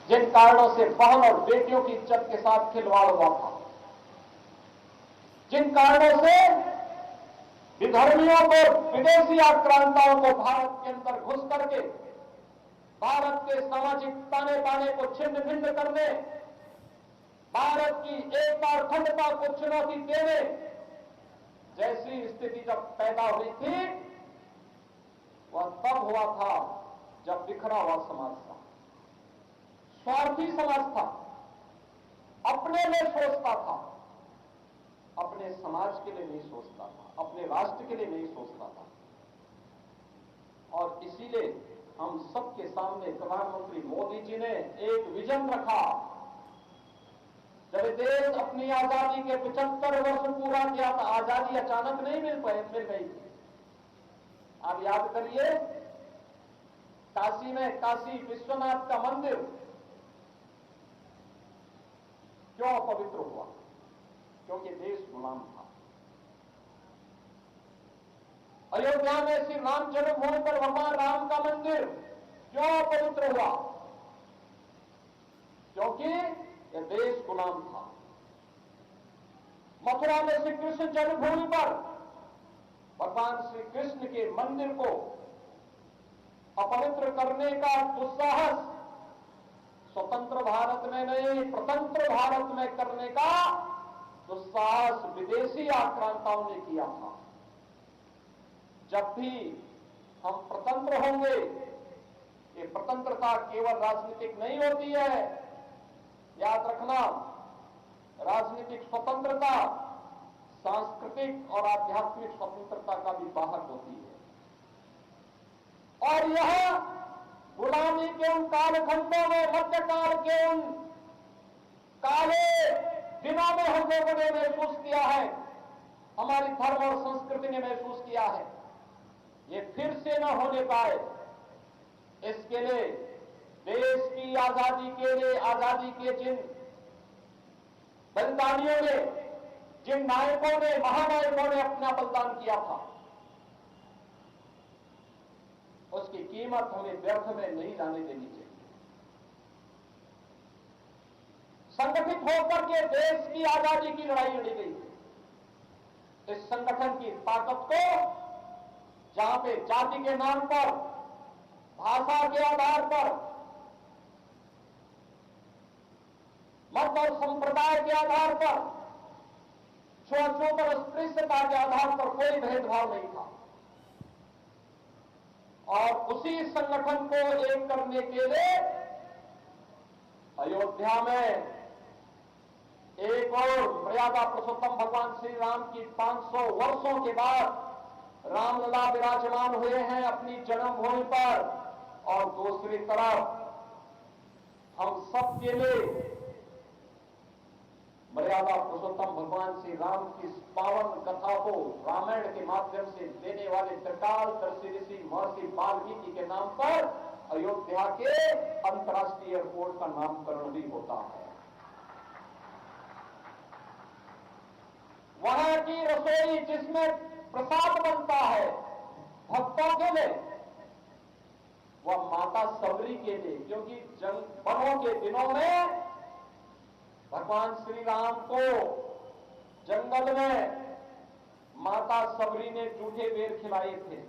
जिन कारणों से बहन और बेटियों की इज्जत के साथ खिलवाड़ हुआ था, जिन कारणों से विधर्मियों को, विदेशी आक्रांताओं को भारत के अंदर घुस करके भारत के सामाजिक ताने बाने को छिन्न भिन्न करने, भारत की एकता और अखंडता को चुनौती देने जैसी स्थिति जब पैदा हुई थी, वह तब हुआ था जब बिखरा हुआ समाज था, स्वार्थी समाज था, अपने लिए सोचता था, अपने समाज के लिए नहीं सोचता था, अपने राष्ट्र के लिए नहीं सोचता था। और इसीलिए हम सबके सामने प्रधानमंत्री मोदी जी ने एक विजन रखा। जब देश अपनी आजादी के 75 वर्ष पूरा किया था, आजादी अचानक नहीं मिल गई थी। आप याद करिए, काशी में काशी विश्वनाथ का मंदिर क्यों अपवित्र हुआ? क्योंकि देश गुलाम था। अयोध्या में श्री राम जन्मभूमि पर भगवान राम का मंदिर क्यों अपवित्र हुआ? क्योंकि यह देश गुलाम था। मथुरा में श्री कृष्ण जन्मभूमि पर भगवान श्री कृष्ण के मंदिर को अपवित्र करने का दुस्साहस स्वतंत्र भारत में नहीं, स्वतंत्र भारत में करने का दुस्साहस विदेशी आक्रांताओं ने किया था। जब भी हम स्वतंत्र होंगे, ये स्वतंत्रता केवल राजनीतिक नहीं होती है, याद रखना, राजनीतिक स्वतंत्रता सांस्कृतिक और आध्यात्मिक स्वतंत्रता का भी वाहक होती है। और यह गुलामी के उन कालखंडों में, मध्यकाल के उन काले दिनों में हम लोगों ने महसूस किया है, हमारी धर्म और संस्कृति ने महसूस किया है। ये फिर से न होने पाए, इसके लिए देश की आजादी के लिए, आजादी के जिन बलिदानियों ने, जिन नायकों ने, महानायकों ने अपना बलिदान किया था, उसकी कीमत हमें व्यर्थ में नहीं जाने देनी चाहिए। संगठित होकर के देश की आजादी की लड़ाई लड़ी गई थी। इस संगठन की ताकत को जहां पे जाति के नाम पर, भाषा के आधार पर, मत और संप्रदाय के आधार पर, छुआछूत और अस्पृश्यता के आधार पर कोई भेदभाव नहीं था। और उसी संगठन को एक करने के लिए अयोध्या में एक और मर्यादा पुरुषोत्तम भगवान श्री राम की 500 वर्षों के बाद रामलला विराजमान हुए हैं अपनी जन्मभूमि पर। और दूसरी तरफ हम सबके लिए मर्यादा पुरुषोत्तम भगवान श्री राम की पावन कथा को रामायण के माध्यम से देने वाले त्रिकालदर्शी ऋषि महर्षि वाल्मीकि के नाम पर अयोध्या के अंतर्राष्ट्रीय एयरपोर्ट का नामकरण भी होता है। वहां की रसोई जिसमें प्रसाद बनता है भक्तों के लिए, वह माता सबरी के लिए, क्योंकि वनों के दिनों में भगवान श्री राम को जंगल में माता सबरी ने जूठे बेर खिलाए थे।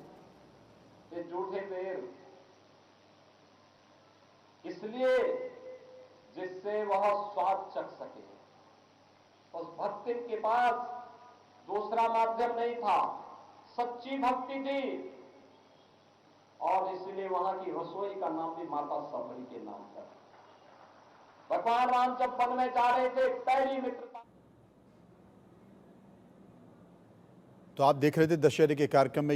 ये जूठे बेर इसलिए जिससे वह स्वाद चख सके। उस भक्ति के पास दूसरा माध्यम नहीं था, सच्ची भक्ति थी, और इसलिए वहां की रसोई का नाम भी माता सबरी के नाम पर। भगवान राम जब वन में जा रहे थे, पहली मित्रता। तो आप देख रहे थे दशहरे के कार्यक्रम में